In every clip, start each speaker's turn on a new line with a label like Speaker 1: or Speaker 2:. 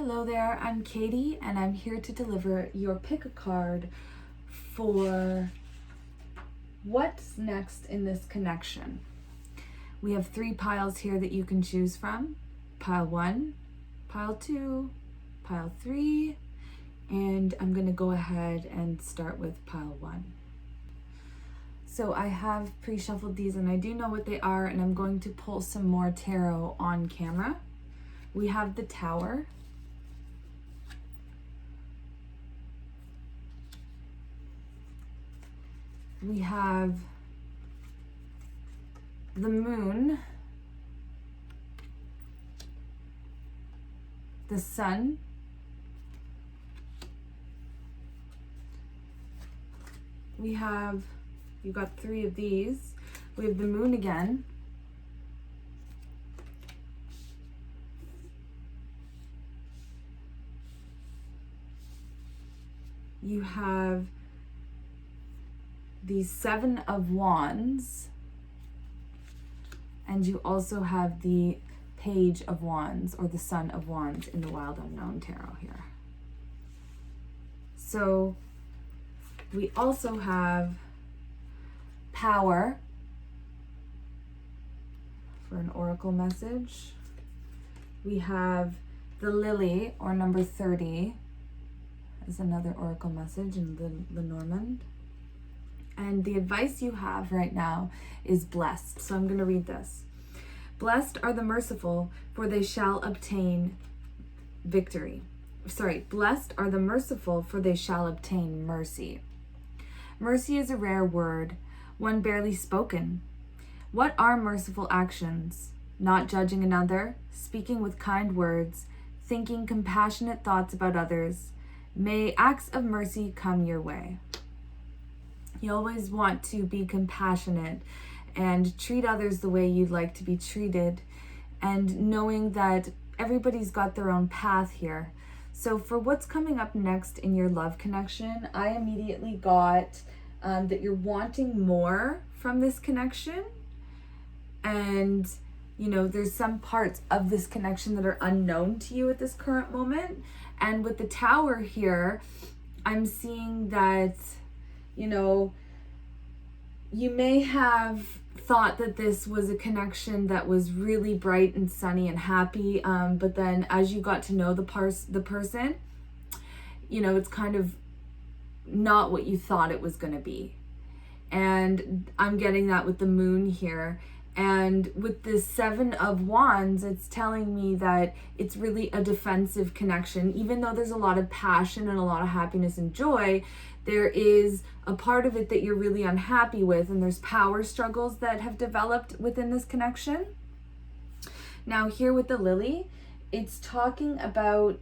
Speaker 1: Hello there, I'm Katie and I'm here to deliver your pick a card for what's next in this connection. We have 3 piles here that you can choose from. Pile 1, pile 2, pile 3, and I'm going to go ahead and start with pile 1. So I have pre-shuffled these and I do know what they are, and I'm going to pull some more tarot on camera. We have the Tower. We have the Moon, the Sun, we have, you got 3 of these, we have the Moon again, you have the 7 of Wands, and you also have the Page of Wands, or the Son of Wands in the Wild Unknown Tarot here. So we also have Power for an oracle message. We have the Lily, or number 30, as another oracle message in the Lenormand. And the advice you have right now is blessed. So I'm going to read this. Blessed are the merciful, for they shall obtain victory. Blessed are the merciful, for they shall obtain mercy. Mercy is a rare word, one barely spoken. What are merciful actions? Not judging another, speaking with kind words, thinking compassionate thoughts about others. May acts of mercy come your way. You always want to be compassionate and treat others the way you'd like to be treated, and knowing that everybody's got their own path here. So for what's coming up next in your love connection, I immediately got that you're wanting more from this connection, and you know, there's some parts of this connection that are unknown to you at this current moment. And with the Tower here, I'm seeing that, you know, you may have thought that this was a connection that was really bright and sunny and happy, but then as you got to know the person, you know, it's kind of not what you thought it was going to be. And I'm getting that with the Moon here. And with this 7 of Wands, it's telling me that it's really a defensive connection. Even though there's a lot of passion and a lot of happiness and joy, there is a part of it that you're really unhappy with, and there's power struggles that have developed within this connection. Now here with the Lily, it's talking about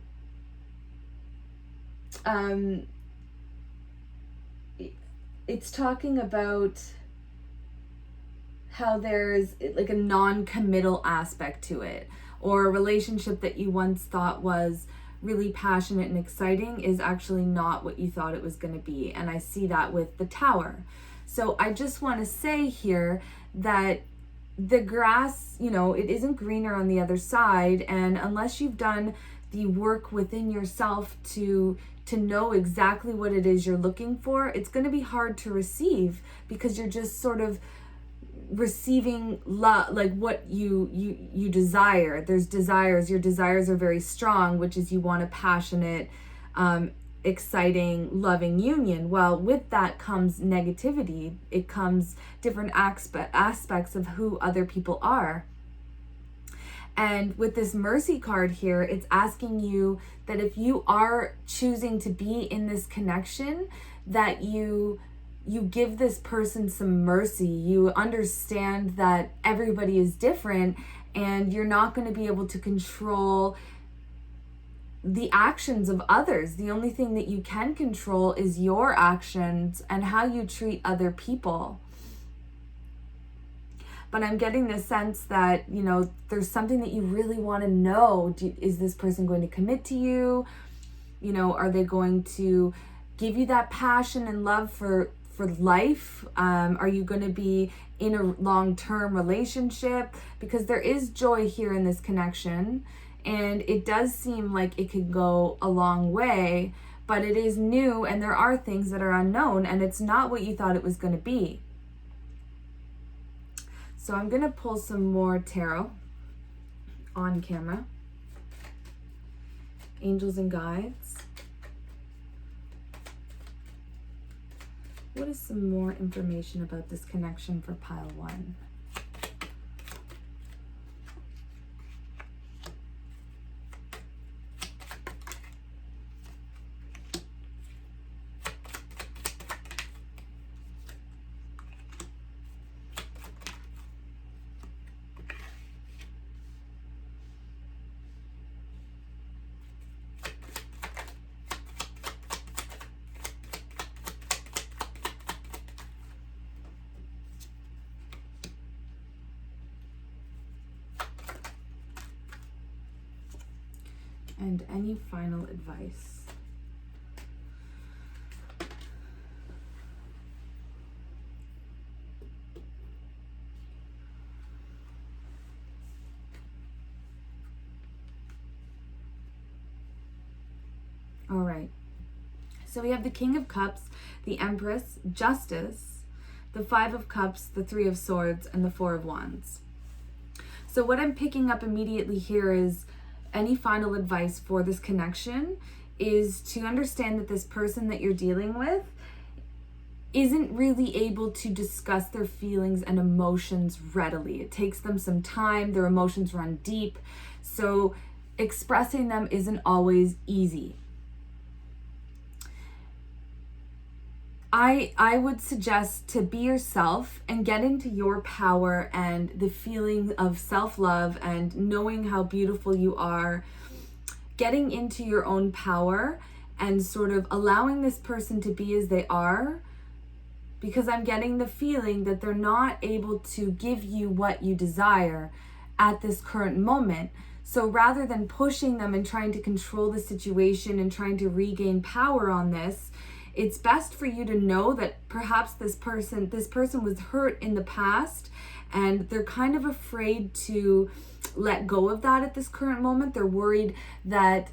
Speaker 1: how there's like a non-committal aspect to it, or a relationship that you once thought was really passionate and exciting is actually not what you thought it was going to be. And I see that with the Tower. So I just want to say here that the grass, you know, it isn't greener on the other side, and unless you've done the work within yourself to know exactly what it is you're looking for, it's going to be hard to receive, because you're just sort of receiving love, like what you desire. There's desires. Your desires are very strong, which is you want a passionate, exciting, loving union. Well, with that comes negativity. It comes different aspects of who other people are. And with this Mercy card here, it's asking you that if you are choosing to be in this connection, that you give this person some mercy. You understand that everybody is different, and you're not going to be able to control the actions of others. The only thing that you can control is your actions and how you treat other people. But I'm getting the sense that, you know, there's something that you really want to know. Is this person going to commit to you? You know, are they going to give you that passion and love for life? Are you going to be in a long-term relationship? Because there is joy here in this connection, and it does seem like it could go a long way, but it is new and there are things that are unknown, and it's not what you thought it was going to be. So I'm going to pull some more tarot on camera. Angels and guides. What is some more information about this connection for pile 1? And any final advice? All right. So we have the King of Cups, the Empress, Justice, the Five of Cups, the Three of Swords, and the Four of Wands. So what I'm picking up immediately here is any final advice for this connection is to understand that this person that you're dealing with isn't really able to discuss their feelings and emotions readily. It takes them some time, their emotions run deep, so expressing them isn't always easy. I would suggest to be yourself and get into your power and the feeling of self-love and knowing how beautiful you are, getting into your own power and sort of allowing this person to be as they are, because I'm getting the feeling that they're not able to give you what you desire at this current moment. So rather than pushing them and trying to control the situation and trying to regain power on this, it's best for you to know that perhaps this person was hurt in the past and they're kind of afraid to let go of that at this current moment. They're worried that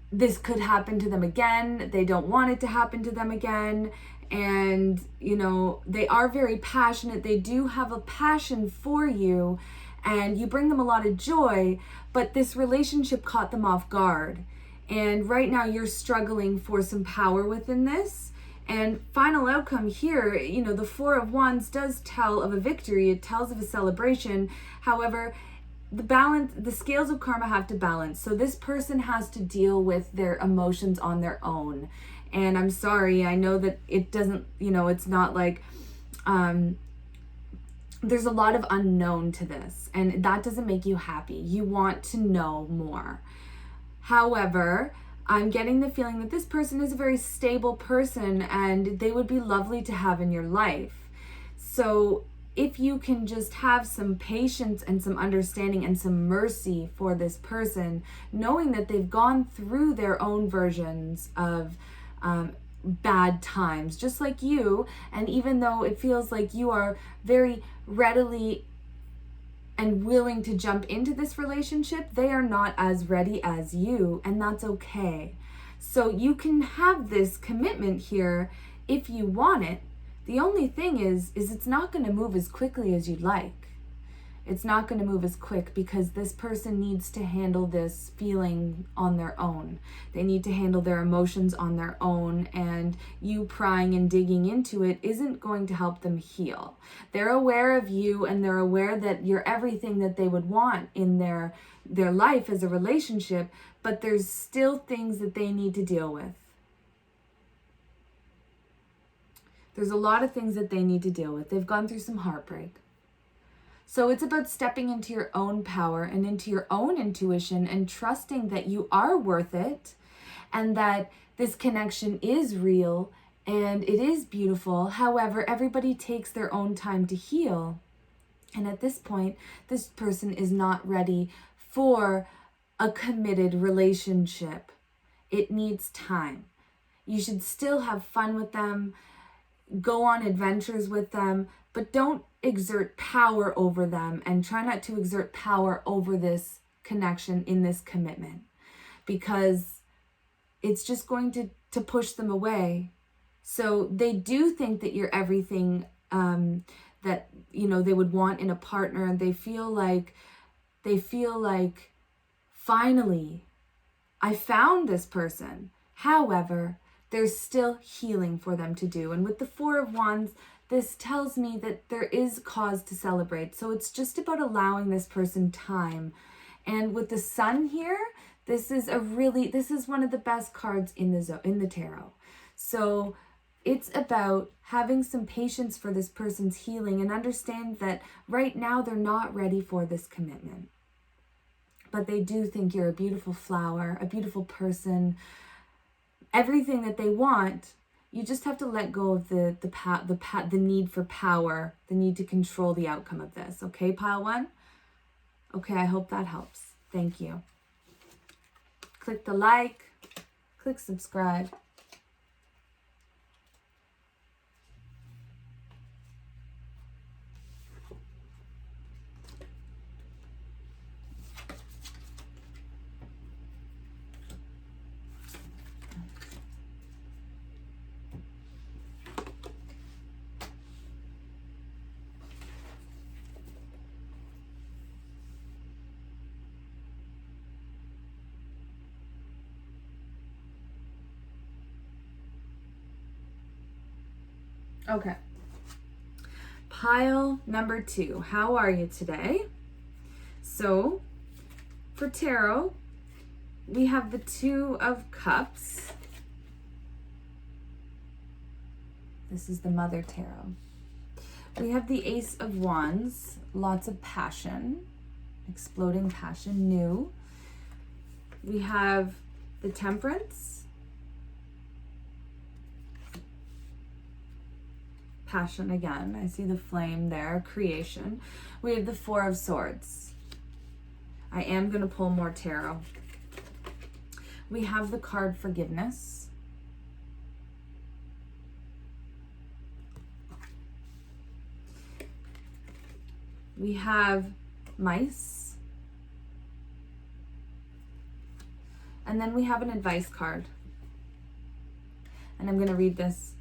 Speaker 1: this could happen to them again. They don't want it to happen to them again. And, you know, they are very passionate. They do have a passion for you and you bring them a lot of joy, but this relationship caught them off guard. And right now you're struggling for some power within this. And final outcome here, you know, the Four of Wands does tell of a victory. It tells of a celebration. However, the scales of karma have to balance. So this person has to deal with their emotions on their own. And I'm sorry, I know that it doesn't, you know, it's not like, there's a lot of unknown to this. And that doesn't make you happy. You want to know more. However, I'm getting the feeling that this person is a very stable person and they would be lovely to have in your life. So if you can just have some patience and some understanding and some mercy for this person, knowing that they've gone through their own versions of bad times, just like you, and even though it feels like you are very readily and willing to jump into this relationship, they are not as ready as you, and that's okay. So you can have this commitment here if you want it. The only thing is it's not going to move as quickly as you'd like. It's not going to move as quick because this person needs to handle this feeling on their own. They need to handle their emotions on their own, and you prying and digging into it isn't going to help them heal. They're aware of you and they're aware that you're everything that they would want in their life as a relationship, but there's still things that they need to deal with. There's a lot of things that they need to deal with. They've gone through some heartbreak. So it's about stepping into your own power and into your own intuition and trusting that you are worth it and that this connection is real and it is beautiful. However, everybody takes their own time to heal. And at this point, this person is not ready for a committed relationship. It needs time. You should still have fun with them, go on adventures with them, but don't exert power over them and try not to exert power over this connection, in this commitment, because it's just going to push them away. So they do think that you're everything that, you know, they would want in a partner. And they feel like finally I found this person. However, there's still healing for them to do. And with the Four of Wands, this tells me that there is cause to celebrate. So it's just about allowing this person time. And with the Sun here, this is one of the best cards in the tarot. So it's about having some patience for this person's healing, and understand that right now they're not ready for this commitment. But they do think you're a beautiful flower, a beautiful person, everything that they want. You just have to let go of the need for power, the need to control the outcome of this. Okay, pile one? Okay, I hope that helps. Thank you. Click the like, click subscribe. Okay. Pile number 2. How are you today? So, for tarot, we have the Two of Cups. This is the Mother Tarot. We have the Ace of Wands, lots of passion, exploding passion, new. We have the Temperance, passion again. I see the flame there, creation. We have the Four of Swords. I am going to pull more tarot. We have the card Forgiveness. We have Mice. And then we have an advice card. And I'm going to read this.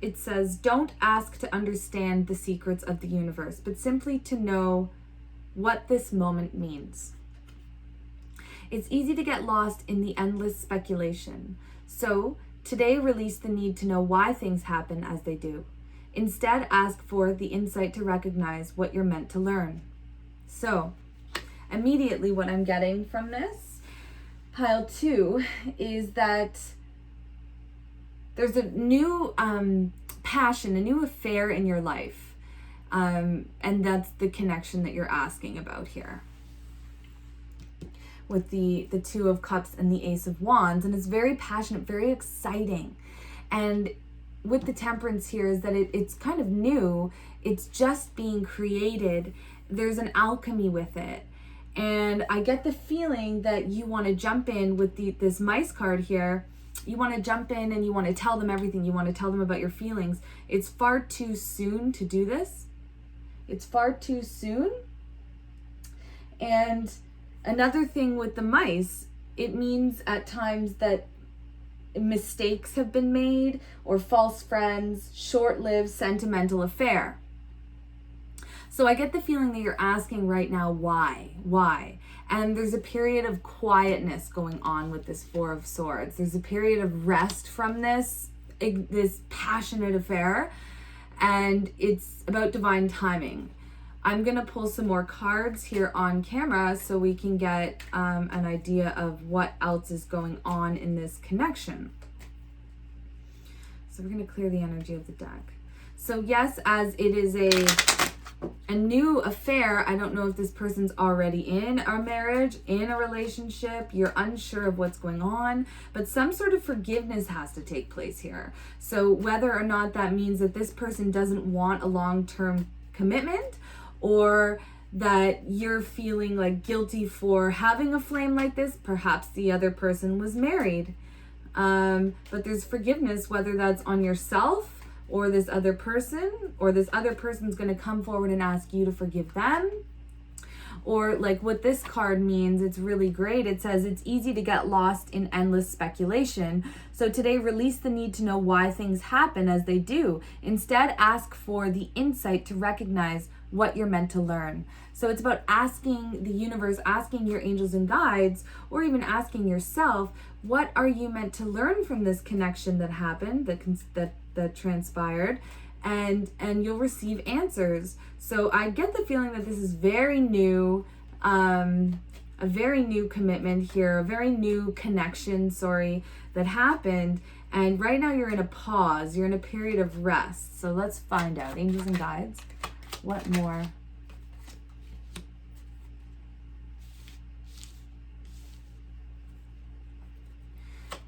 Speaker 1: It says, don't ask to understand the secrets of the universe, but simply to know what this moment means. It's easy to get lost in the endless speculation. So today, release the need to know why things happen as they do. Instead, ask for the insight to recognize what you're meant to learn. So immediately what I'm getting from this, pile 2, is that there's a new passion, a new affair in your life. And that's the connection that you're asking about here. With the Two of Cups and the Ace of Wands. And it's very passionate, very exciting. And with the Temperance here is that it's kind of new. It's just being created. There's an alchemy with it. And I get the feeling that you want to jump in with this Mice card here. You want to jump in and you want to tell them everything. You want to tell them about your feelings. It's far too soon to do this. It's far too soon. And another thing with the Mice, it means at times that mistakes have been made, or false friends, short-lived sentimental affair. So I get the feeling that you're asking right now, why? And there's a period of quietness going on with this Four of Swords. There's a period of rest from this passionate affair, and it's about divine timing. I'm going to pull some more cards here on camera so we can get an idea of what else is going on in this connection. So we're going to clear the energy of the deck. So yes, as it is a new affair, I don't know if this person's already in a marriage, in a relationship, you're unsure of what's going on, but some sort of forgiveness has to take place here. So whether or not that means that this person doesn't want a long-term commitment, or that you're feeling like guilty for having a flame like this, perhaps the other person was married. But there's forgiveness, whether that's on yourself or this other person, or this other person's going to come forward and ask you to forgive them, Or like what this card means, it's really great. It says it's easy to get lost in endless speculation. So today, release the need to know why things happen as they do. Instead, ask for the insight to recognize what you're meant to learn. So it's about asking the universe, asking your angels and guides, or even asking yourself, what are you meant to learn from this connection that happened, that transpired? And you'll receive answers. So I get the feeling that this is very new, a very new commitment here, a very new connection, that happened. And right now you're in a pause, you're in a period of rest. So let's find out, angels and guides, what more?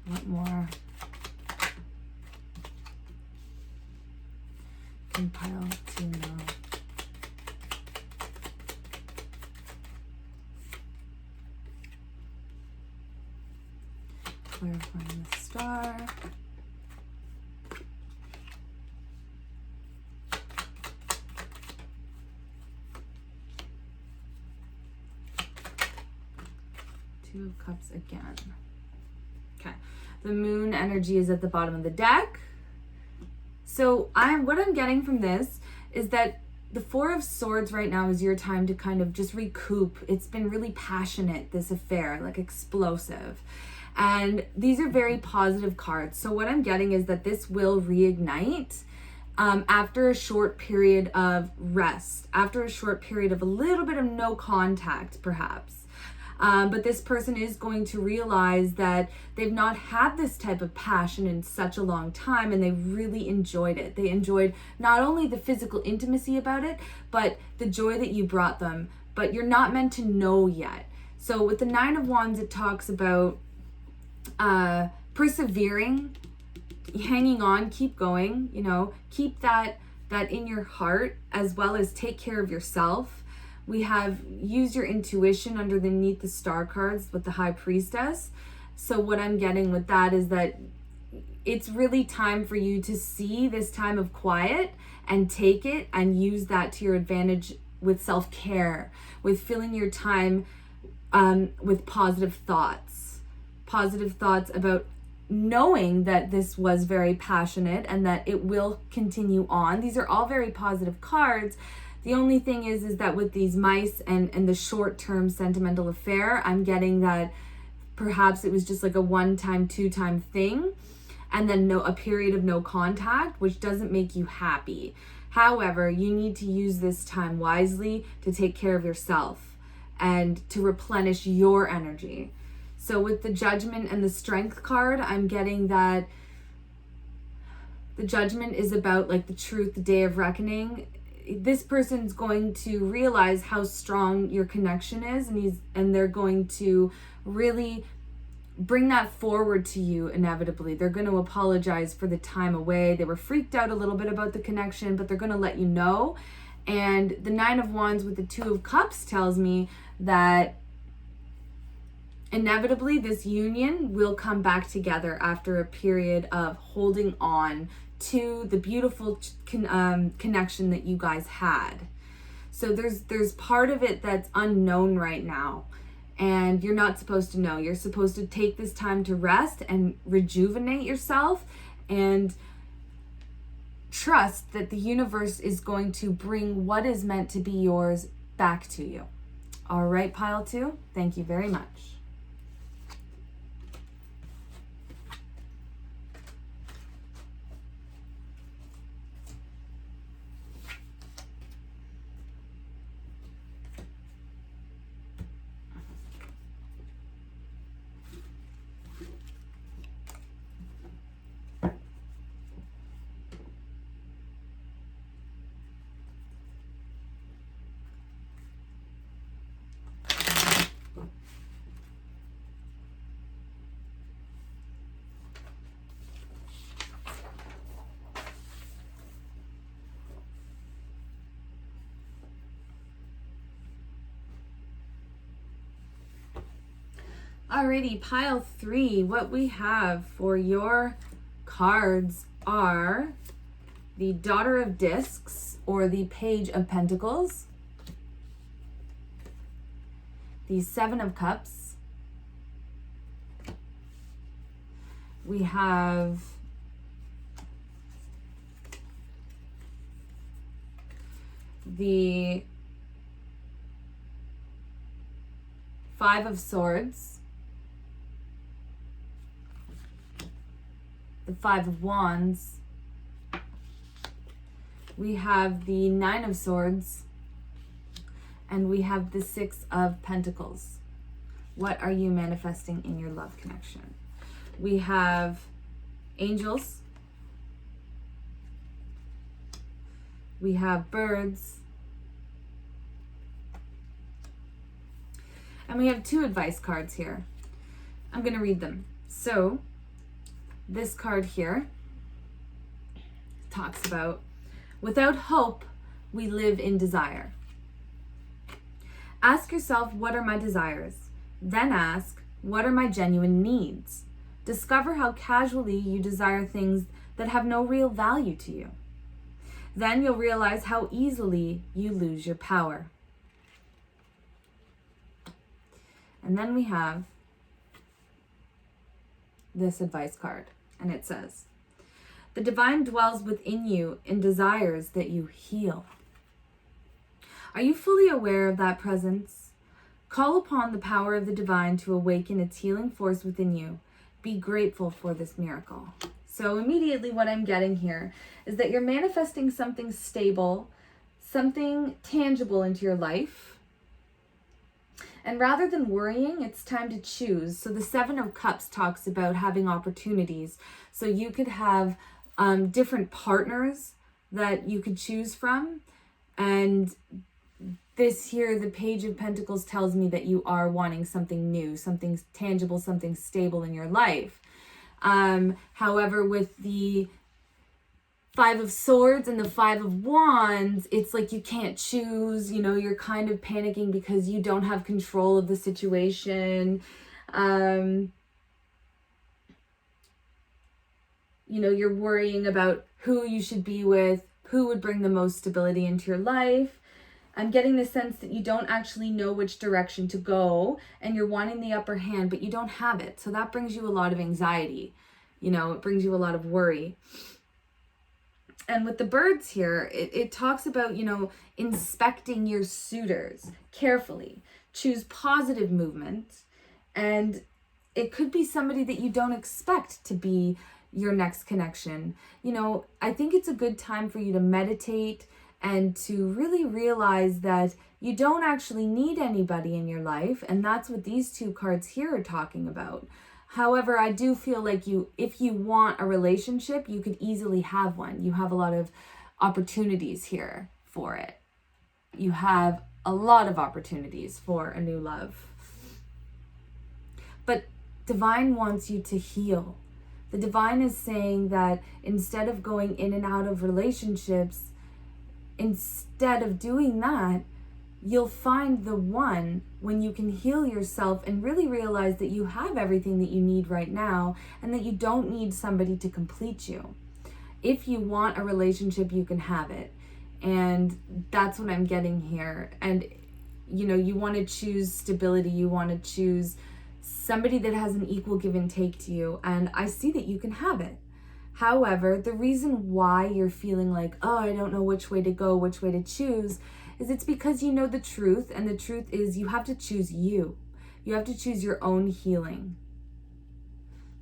Speaker 1: What more? Compile to know. Clarifying the star. Two of Cups again. Okay. The moon energy is at the bottom of the deck. So what I'm getting from this is that the Four of Swords right now is your time to kind of just recoup. It's been really passionate, this affair, like explosive. And these are very positive cards. So what I'm getting is that this will reignite after a short period of rest, after a short period of a little bit of no contact, perhaps. But this person is going to realize that they've not had this type of passion in such a long time, and they really enjoyed it. They enjoyed not only the physical intimacy about it, but the joy that you brought them. But you're not meant to know yet. So with the Nine of Wands, it talks about persevering, hanging on, keep going, keep that in your heart, as well as take care of yourself. We have use your intuition underneath the star cards with the High Priestess. So what I'm getting with that is that it's really time for you to see this time of quiet and take it and use that to your advantage with self-care, with filling your time with positive thoughts about knowing that this was very passionate and that it will continue on. These are all very positive cards. The only thing is that with these mice and the short-term sentimental affair, I'm getting that perhaps it was just like a one-time, two-time thing, and then a period of no contact, which doesn't make you happy. However, you need to use this time wisely to take care of yourself and to replenish your energy. So with the Judgment and the Strength card, I'm getting that the Judgment is about like the truth, the day of reckoning. This person's going to realize how strong your connection is, and they're going to really bring that forward to you inevitably. They're going to apologize for the time away. They were freaked out a little bit about the connection, but they're going to let you know. And the Nine of Wands with the Two of Cups tells me that inevitably this union will come back together after a period of holding on to the beautiful connection that you guys had. So there's part of it that's unknown right now, and you're not supposed to know. You're supposed to take this time to rest and rejuvenate yourself and trust that the universe is going to bring what is meant to be yours back to you. All right, pile 2, thank you very much. Alrighty, pile 3, what we have for your cards are the Daughter of Discs or the Page of Pentacles, the Seven of Cups. We have the Five of Swords, the Five of Wands. We have the Nine of Swords, and we have the Six of Pentacles. What are you manifesting in your love connection? We have angels. We have birds. And we have two advice cards here. I'm going to read them. So, this card here talks about, without hope, we live in desire. Ask yourself, what are my desires? Then ask, what are my genuine needs? Discover how casually you desire things that have no real value to you. Then you'll realize how easily you lose your power. And then we have this advice card, and it says, the divine dwells within you and desires that you heal. Are you fully aware of that presence? Call upon the power of the divine to awaken its healing force within you. Be grateful for this miracle. So immediately what I'm getting here is that you're manifesting something stable, something tangible into your life. And rather than worrying, it's time to choose. So the Seven of Cups talks about having opportunities. So you could have different partners that you could choose from. And this here, the Page of Pentacles, tells me that you are wanting something new, something tangible, something stable in your life. However, with the Five of Swords and the Five of Wands, it's like you can't choose, you know, you're kind of panicking because you don't have control of the situation. You know, you're worrying about who you should be with, who would bring the most stability into your life. I'm getting the sense that you don't actually know which direction to go and you're wanting the upper hand, but you don't have it. So that brings you a lot of anxiety. You know, it brings you a lot of worry. And with the birds here, it talks about, you know, inspecting your suitors carefully. Choose positive movement. And it could be somebody that you don't expect to be your next connection. You know, I think it's a good time for you to meditate and to really realize that you don't actually need anybody in your life. And that's what these two cards here are talking about. However, I do feel like if you want a relationship, you could easily have one. You have a lot of opportunities here for it. You have a lot of opportunities for a new love. But Divine wants you to heal. The Divine is saying that instead of going in and out of relationships, instead of doing that, you'll find the one when you can heal yourself and really realize that you have everything that you need right now and that you don't need somebody to complete you. If you want a relationship, you can have it. And that's what I'm getting here. And, you know, you want to choose stability. You want to choose somebody that has an equal give and take to you. And I see that you can have it. However, the reason why you're feeling like, oh, I don't know which way to go, which way to choose, is it's because you know the truth, and the truth is you have to choose you. You have to choose your own healing.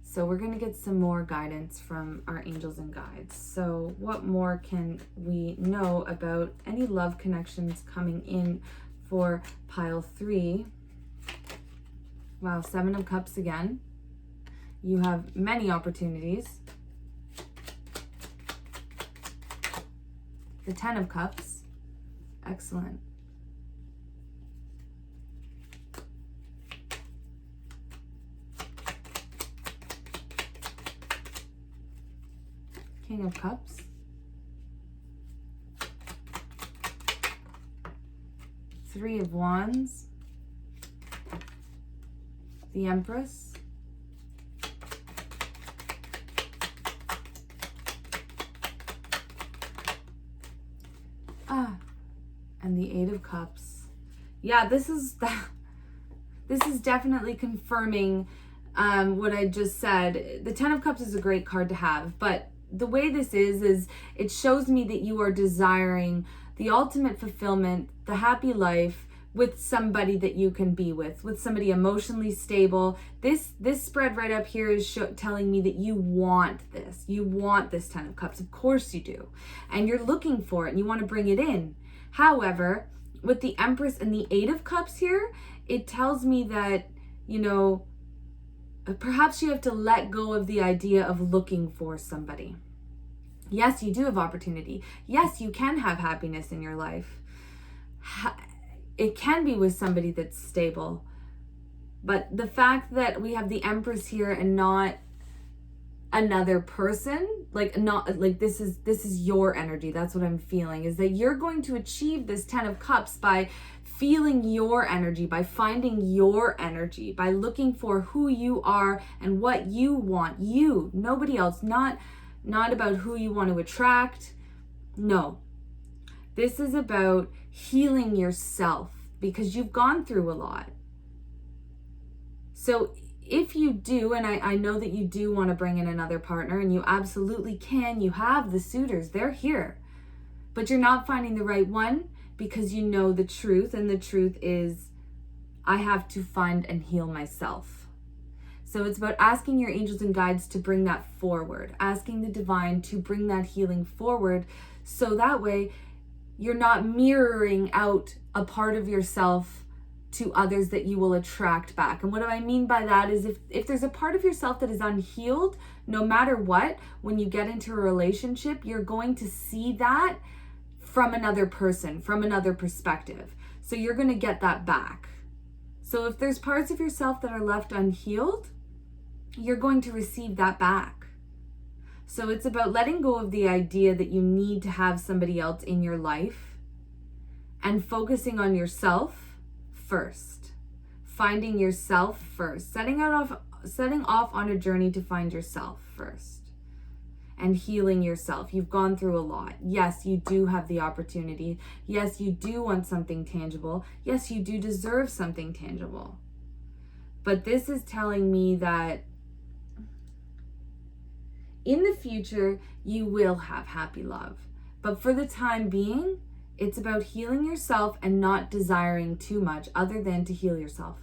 Speaker 1: So we're going to get some more guidance from our angels and guides. So what more can we know about any love connections coming in for pile 3? Wow, Seven of Cups again. You have many opportunities. The Ten of Cups. Excellent. King of Cups. Three of Wands. The Empress. And the Eight of Cups. Yeah, this is This is definitely confirming what I just said. The Ten of Cups is a great card to have, but the way this is it shows me that you are desiring the ultimate fulfillment, the happy life with somebody that you can be with somebody emotionally stable. This spread right up here is telling me that you want this. You want this Ten of Cups. Of course you do. And you're looking for it and you want to bring it in. However, with the Empress and the Eight of Cups here, it tells me that, you know, perhaps you have to let go of the idea of looking for somebody. Yes, you do have opportunity. Yes, you can have happiness in your life. It can be with somebody that's stable. But the fact that we have the Empress here and not another person, this is your energy. That's what I'm feeling, is that you're going to achieve this Ten of Cups by feeling your energy, by finding your energy, by looking for who you are and what you want. You, nobody else, not about who you want to attract. No. This is about healing yourself because you've gone through a lot. So if you do, and I know that you do want to bring in another partner, and you absolutely can, you have the suitors, they're here, but you're not finding the right one because you know the truth, and the truth is I have to find and heal myself. So it's about asking your angels and guides to bring that forward, asking the divine to bring that healing forward, so that way you're not mirroring out a part of yourself to others that you will attract back. And what do I mean by that is if there's a part of yourself that is unhealed, no matter what, when you get into a relationship, you're going to see that from another person, from another perspective. So you're going to get that back. So if there's parts of yourself that are left unhealed, you're going to receive that back. So it's about letting go of the idea that you need to have somebody else in your life and focusing on yourself first, finding yourself first, setting off on a journey to find yourself first and healing yourself. You've gone through a lot. Yes, you do have the opportunity. Yes, you do want something tangible. Yes, you do deserve something tangible. But this is telling me that in the future, you will have happy love. But for the time being, it's about healing yourself and not desiring too much other than to heal yourself.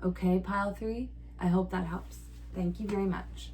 Speaker 1: Okay, pile 3? I hope that helps. Thank you very much.